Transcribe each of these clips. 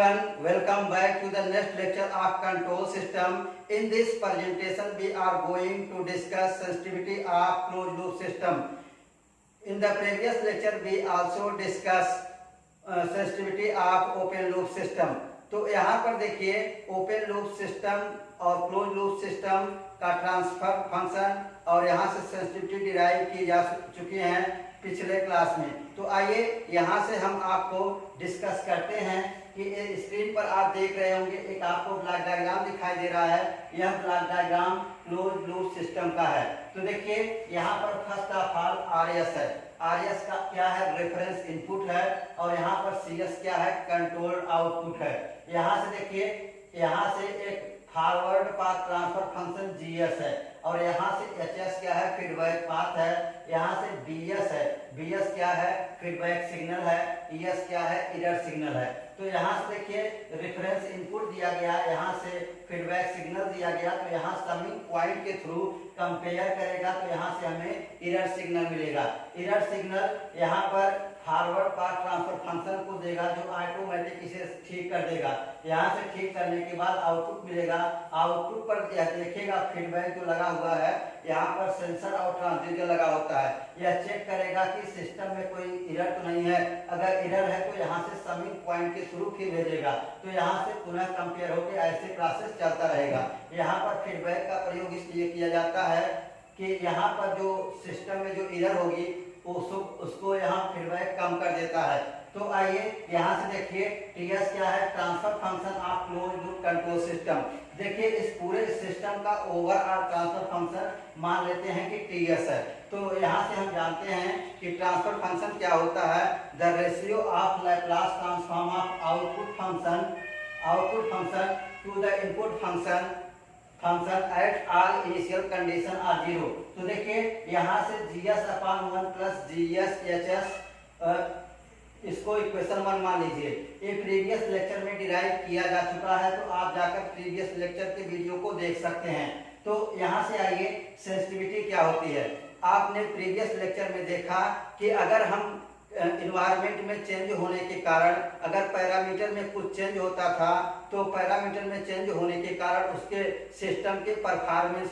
everyone, welcome back to the next lecture of control system. In this presentation we are going to discuss sensitivity of closed loop system. In the previous lecture we also discussed sensitivity of open loop system. तो यहाँ पर देखिए open loop system और close loop system का transfer function और यहाँ से sensitivity derive की जा चुकी हैं पिछले क्लास में। तो आइए यहाँ से हम आपको डिस्कस करते हैं कि स्क्रीन पर आप देख रहे होंगे एक आपको ब्लॉक डायग्राम दिखाई दे रहा है। यह block diagram close loop system का है। तो देखिए यहाँ पर फर्स्ट ऑफ ऑल आरएस है। आरएस का क्या है? रेफरेंस इनपुट है और यहाँ पर सीएस क्या है? कंट्रोल आउटपुट है। यहाँ से देखिए यहाँ से एक forward path transfer function GS है और यहाँ से एचएस क्या है? फीडबैक पाथ है। यहाँ से बीएस है। बीएस क्या है? फीडबैक सिग्नल है। ईएस क्या है? एरर सिग्नल है। तो यहाँ से देखिए रेफरेंस इनपुट दिया गया, यहाँ से फीडबैक सिग्नल दिया गया। तो यहाँ समिंग पॉइंट के थ्रू कंपेयर करेगा तो यहाँ से हमें एरर सिग्नल मिलेगा। एरर सिग्नल यहाँ पर फॉरवर्ड पाथ ट्रांसफर फंक्शन को देगा जो ऑटोमेटिक इसे ठीक कर देगा। यहाँ से ठीक करने के बाद आउटपुट मिलेगा। आउटपुट पर यह देखेगा फीडबैक जो लगा हुआ है, यहाँ पर सेंसर और ट्रांसड्यूसर लगा होता है। यह चेक करेगा कि सिस्टम में कोई एरर तो नहीं है। अगर एरर है तो यहाँ से समिंग पॉइंट के थ्रू फिर भेजेगा। तो यहाँ से पुनः कंपेयर होकर ऐसे प्रोसेस चलता रहेगा। यहाँ पर फीडबैक का प्रयोग इसलिए किया जाता है कि यहाँ पर जो सिस्टम में जो एरर होगी उसको यहाँ फीडबैक कम कर देता है। तो आइए यहाँ से देखिए टीएस क्या है? Transfer function of closed loop control system. देखिए इस पूरे सिस्टम का ओवरऑल ट्रांसफर फंक्शन मान लेते हैं कि टीएस है। तो यहाँ से हम जानते हैं कि ट्रांसफर फंक्शन क्या होता है? The ratio of Laplace transform of output function to the input function at all initial condition are 0। तो देखिए यहाँ से GS upon 1 plus GS HS इसको इक्वेशन 1 मान लीजिए। ये प्रीवियस लेक्चर में डिराइव किया जा चुका है, तो आप जाकर प्रीवियस लेक्चर के वीडियो को देख सकते हैं। तो यहाँ से आइए सेंसिटिविटी क्या होती है। आपने प्रीवियस लेक्चर में देखा कि अगर हम इन्वायरमेंट में चेंज होने के कारण अगर पैरामीटर में कुछ चेंज होता था तो पैरामीटर में चेंज होने के कारण उसके सिस्टम के परफॉर्मेंस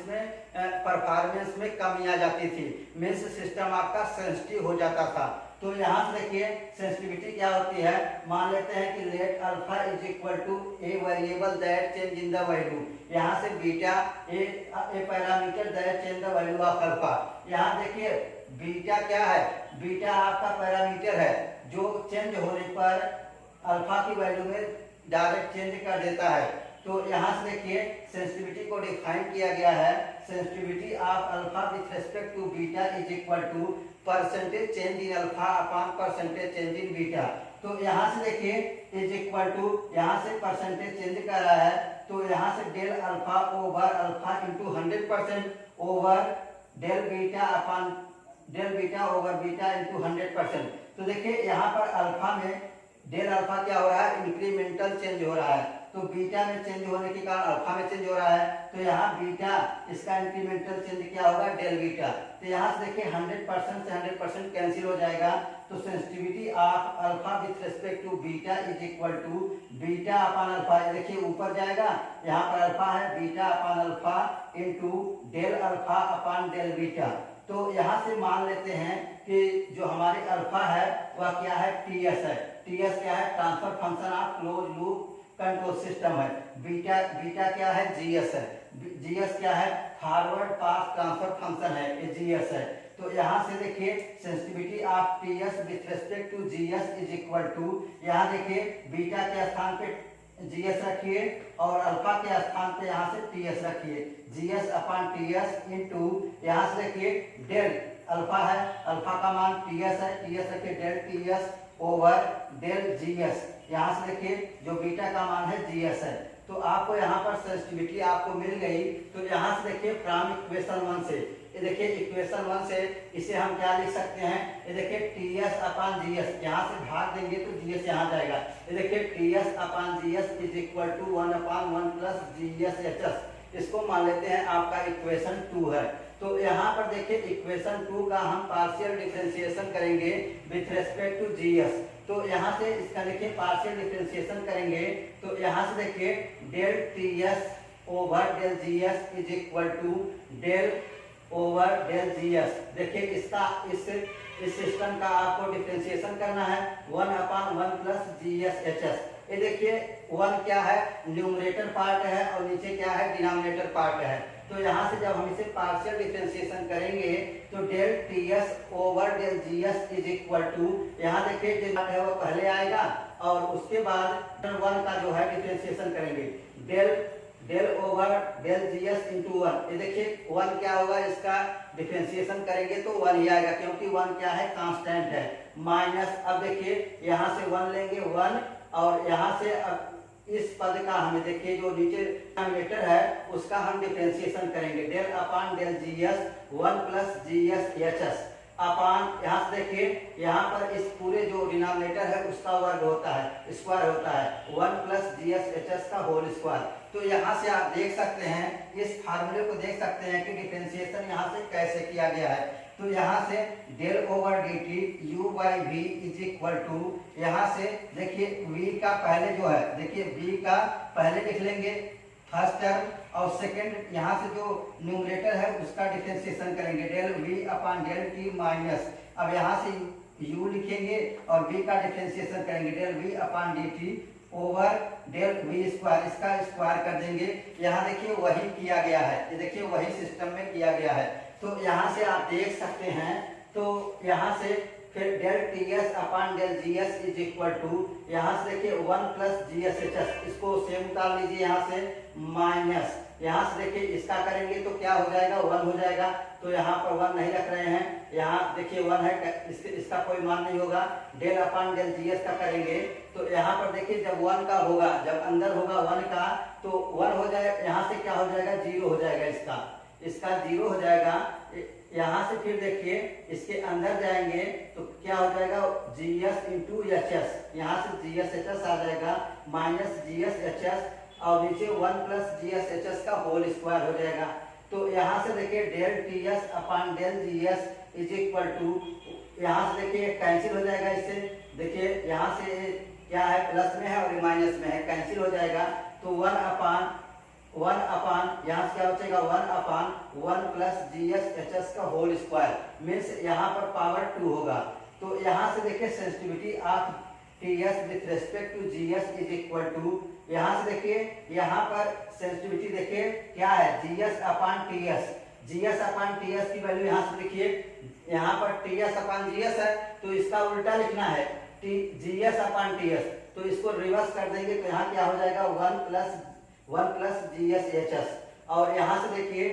में कमी आ जाती थी। मींस सिस्टम आपका सेंसिटिव हो जाता था। तो यहाँ से देखिए सेंसिटिविटी क्या होती है। मान लेते हैं कि let alpha is equal to a variable that change in the value. यहाँ से beta a parameter that change the value of alpha. यहाँ देखिए बीटा क्या है? बीटा आपका पैरामीटर है जो चेंज होने पर अल्फा की वैल्यू में डायरेक्ट चेंज कर देता है। तो यहाँ से देखिए सेंसिटिविटी को डिफाइन किया गया है। Sensitivity of alpha with respect to beta is equal to percentage change in alpha upon percentage change in beta. तो यहाँ से देखिए इज इक्वल टू यहाँ से परसेंटेज चेंज कर रहा है तो यहाँ से del alpha over alpha into 100% over del beta over beta into 100%। तो देखिए यहाँ पर अल्फा में डेल अल्फा क्या हो रहा है? इंक्रीमेंटल चेंज हो रहा है। तो बीटा में चेंज होने के कारण अल्फा में चेंज हो रहा है। तो यहाँ बीटा इसका इंक्रीमेंटल चेंज क्या होगा? Del beta. तो यहाँ से देखिए 100% से 100% कैंसिल हो जाएगा। तो sensitivity of alpha with respect to beta is equal to beta upon alpha. देखिए ऊपर जाएगा, यहाँ पर अल्फा है, beta upon alpha into del alpha upon del beta. तो यहाँ से मान लेते हैं कि जो हमारे अल्फा है वह क्या है? टीएस है। टीएस क्या है? Transfer function of close loop control system है। बीटा क्या है? जीएस है। जीएस क्या है? फॉरवर्ड पाथ ट्रांसफर फंक्शन है, ये जीएस है। तो यहाँ से देखिए sensitivity of TS with respect to GS is equal to, यहाँ देखिए बीटा के स्थान पे जीएस रखिए और अल्फा के स्थान पे यहाँ से टीएस रखिए। जीएस अपॉन टीएस इंटू यहाँ से देखिए डेल अल्फा है, अल्फा का मान टीएस है, टीएस रखिए del TS over del GS. यहाँ से देखिए जो बीटा का मान है जीएस है। तो आपको यहाँ पर सेंसिटिविटी आपको मिल गई। तो यहाँ से देखिए फ्रॉम इक्वेशन 1 से ये देखिए इक्वेशन 1 से इसे हम क्या लिख सकते हैं? ये देखिए टीएस अपॉन जीएस, यहाँ से भाग देंगे तो जीएस यहाँ जाएगा। ये देखिए TS upon GS is equal to 1 upon 1 plus GS HS. इसको मान लेते हैं आपका इक्वेशन 2 है। तो यहाँ पर देखिए इक्वेशन 2 का हम पार्शियल डिफरेंशिएशन करेंगे विथ रेस्पेक्ट टू जीएस। तो यहाँ से इसका देखिए पार्शियल डिफरेंशिएशन करेंगे तो यहाँ से देखिए del T S over del G S is equal to del over del G S. देखिए इसका इस सिस्टम का आपको डिफरेंशिएशन करना है 1/1 plus G S H S. ये देखिए 1 क्या है, न्यूमरेटर पार्ट है और नीचे क्या है, डिनोमिनेटर पार्ट है। तो यहाँ से जब हम इसे पार्शियल डिफरेंशिएशन करेंगे तो del T S over del G S is equal to, यहाँ देखिए जो है वो पहले आएगा और उसके बाद 1 का जो है डिफरेंशिएशन करेंगे del over del G S into 1। ये देखिए 1 क्या होगा, इसका डिफरेंशिएशन करेंगे तो 1 ही आएगा क्योंकि 1 क्या है, कांस्टेंट है। माइनस अब देखिए यहाँ से 1 लेंगे 1 और यहाँ से अब इस पद का हमें देखिए जो नीचे डिनोमिनेटर है उसका हम डिफरेंशिएशन करेंगे del upon del G S 1 plus G S H S upon, यहाँ से देखिए यहाँ पर इस पूरे जो डिनोमिनेटर है उसका वर्ग होता है, स्क्वायर होता है 1 plus G S H S का होल स्क्वायर। तो यहाँ से आप देख सकते हैं, इस फार्मूले को देख सकते हैं कि डिफरेंशिएशन यहाँ से कैसे किया गया है। तो यहाँ से del over D T U by V is equal to, यहाँ से देखिए v का पहले जो है, देखिए v का पहले लिख लेंगे फर्स्ट टर्म और सेकंड यहाँ से जो न्यूमरेटर है उसका डिफरेंशिएशन करेंगे del v upon del T minus, अब यहाँ से u लिखेंगे और v का डिफरेंशिएशन करेंगे del v upon d t over del v square, इसका स्क्वायर कर देंगे। यहाँ देखिए वही किया गया है, ये देखिए वही सिस्टम में किया गया है। तो यहाँ से आप देख सकते हैं, तो यहाँ से फिर del T S upon del G S is equal to, यहाँ से देखिए 1 plus G S H S, इसको सेम उतार लीजिए यहाँ से माइनस, यहाँ से देखिए इसका करेंगे तो क्या हो जाएगा, 1 हो जाएगा। तो यहाँ पर 1 नहीं रख रहे हैं, यहाँ देखिए 1 है, इसका कोई मान नहीं होगा। Del upon del G S का करेंगे तो यहाँ पर देखिए जब 1 का होगा, जब अंदर होगा 1 का तो 1 हो जाएगा, यहाँ से क्या हो जाएगा, 0 हो जाएगा, इसका 0 हो जाएगा। यहाँ से फिर देखिए इसके अंदर जाएंगे तो क्या हो जाएगा, G S into H S, यहाँ से जी एस एच एस आ जाएगा minus G S H S और नीचे 1 plus G S H S का होल स्क्वायर हो जाएगा। तो यहाँ से देखिए del T S upon del G S is equal to, यहाँ से देखिए कैंसिल हो जाएगा, इससे देखिए यहाँ से क्या है, प्लस में है और माइनस में है, कैंसिल हो जाएगा। तो 1 अपान यहाँ से क्या बचेगा, 1 upon 1 plus G S H S का होल स्क्वायर मीन्स यहाँ पर पावर 2 होगा। तो यहाँ से देखिए sensitivity of T S with respect to G S is equal to, यहाँ से देखिए यहाँ पर सेंसिटिविटी देखिए क्या है, G S upon T S, G S upon T S की वैल्यू यहाँ से देखिए, यहाँ पर T S upon G S है तो इसका उल्टा लिखना है G S upon T S, तो इसको रिवर्स कर देंगे तो यहाँ क्या हो जाएगा 1 plus G S H S और यहाँ से देखिए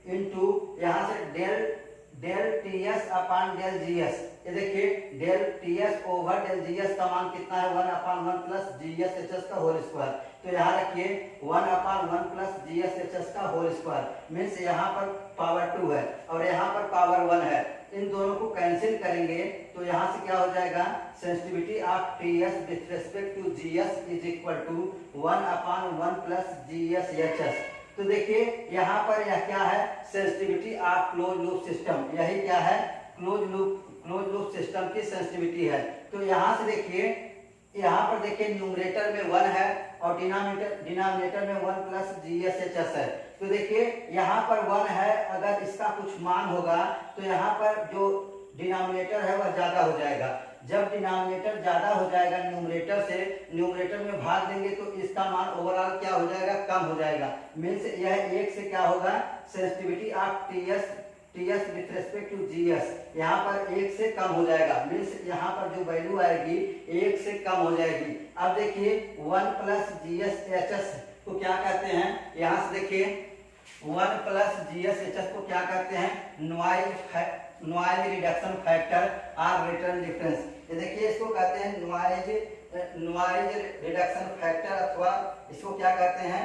इनटू यहाँ से del T S upon del G S, ये देखिए del T S over del G S का मान कितना है, 1 upon 1 plus G S H S का होल स्क्वायर। तो यहाँ रखिए 1 upon 1 plus G S H S का होल स्क्वायर मीन्स यहाँ पर पावर 2 है और यहाँ पर पावर 1 है, इन दोनों को कैंसिल करेंगे तो यहाँ से क्या हो जाएगा, sensitivity of T S with respect to G S is equal to 1 upon 1 plus G S H S. तो देखिए यहाँ पर यह क्या है, sensitivity of close loop system, यही क्या है, क्लोज लूप सिस्टम की सेंसिटिविटी है। तो यहाँ से देखिए यहाँ पर देखिए न्यूमरेटर में 1 है और डिनोमिनेटर में 1 plus G S H S है। तो देखिए यहाँ पर 1 है, अगर इसका कुछ मान होगा तो यहाँ पर जो डिनोमिनेटर है वह ज्यादा हो जाएगा, जब डिनोमिनेटर ज्यादा हो जाएगा न्यूमरेटर से, न्यूमरेटर में भाग देंगे तो इसका मान ओवरऑल क्या हो जाएगा, कम हो जाएगा मीन्स यह 1 से क्या होगा, sensitivity of T S with respect to G S यहाँ पर 1 से कम हो जाएगा मीन्स यहाँ पर जो वैल्यू आएगी 1 से कम हो जाएगी। अब देखिए 1 plus G S H S को क्या कहते हैं, यहाँ से देखिए 1 plus G S H S को क्या कहते हैं, नॉइज रिडक्शन फैक्टर और रिटर्न डिफरेंस। ये देखिए इसको कहते हैं नॉइज रिडक्शन फैक्टर अथवा इसको क्या कहते हैं,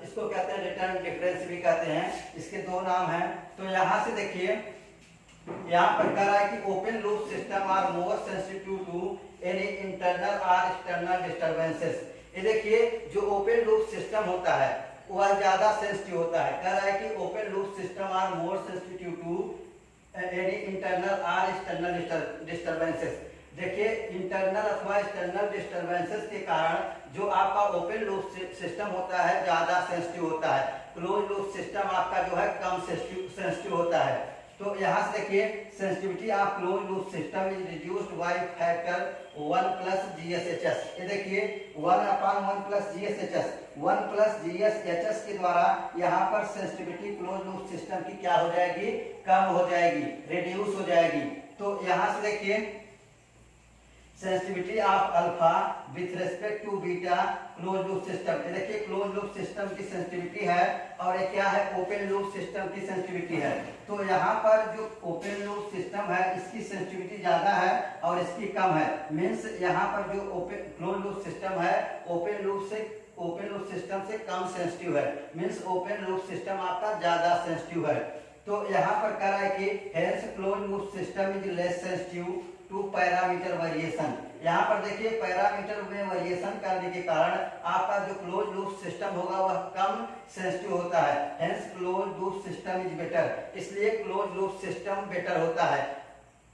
इसको कहते हैं रिटर्न डिफरेंस भी कहते हैं, इसके 2 नाम हैं। तो यहाँ से देखिए यहाँ पर कह रहा है कि open loop system are more sensitive to any internal और एक्सटर्नल डिस्टरबेंसेस। ये देखिए जो ओपन लूप सिस्टम होता है वह ज्यादा सेंसिटिव होता है। कह रहा है कि open loop system are more sensitive to any internal or external disturbances. देखिए इंटरनल अथवा एक्सटर्नल डिस्टरबेंसेस के कारण जो आपका ओपन लूप सिस्टम होता है ज्यादा सेंसिटिव होता है, क्लोज लूप सिस्टम आपका जो है कम सेंसिटिव होता है। तो यहाँ से देखिए sensitivity of close loop system is reduced by factor 1 plus GSHS। ये देखिए 1/1 प्लस GSHS, 1 प्लस GSHS के द्वारा यहाँ पर सेंसिटिविटी क्लोज लूप सिस्टम की क्या हो जाएगी, कम हो जाएगी, रिड्यूस हो जाएगी। तो यहाँ से देखिए sensitivity of alpha with respect to beta close loop system. ये देखिए क्लोज लूप सिस्टम की सेंसिटिविटी है और ये क्या है, ओपन लूप सिस्टम की सेंसिटिविटी है। तो यहाँ पर जो ओपन लूप सिस्टम है इसकी सेंसिटिविटी ज्यादा है और इसकी कम है। मीन्स यहाँ पर जो ओपन क्लोज लूप सिस्टम है ओपन लूप सिस्टम से कम सेंसिटिव है। मीन्स ओपन लूप सिस्टम आपका ज्यादा सेंसिटिव है। तो यहाँ पर कह रहा है कि hence close loop system is less sensitive to parameter variation. यहाँ पर देखिए पैरामीटर में वेरिएशन करने के कारण आपका जो क्लोज लूप सिस्टम होगा वह कम सेंसिटिव होता है। Hence close loop system is better, इसलिए क्लोज लूप सिस्टम बेटर होता है।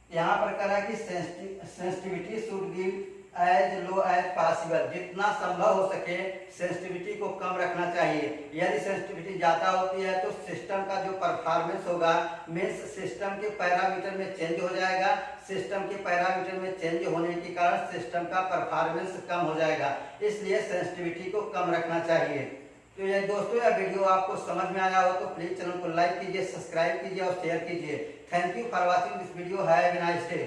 यहाँ पर कह रहा है कि sensitivity should give as low as possible, जितना संभव हो सके सेंसिटिविटी को कम रखना चाहिए। यदि सेंसिटिविटी ज्यादा होती है तो सिस्टम का जो परफॉर्मेंस होगा मीन्स सिस्टम के पैरामीटर में चेंज हो जाएगा। सिस्टम के पैरामीटर में चेंज होने के कारण सिस्टम का परफॉर्मेंस कम हो जाएगा, इसलिए सेंसिटिविटी को कम रखना चाहिए। तो ये दोस्तों यह वीडियो आपको समझ में आया हो तो प्लीज चैनल को लाइक कीजिए, सब्सक्राइब कीजिए और शेयर कीजिए। Thank you for watching this video. Have a nice day.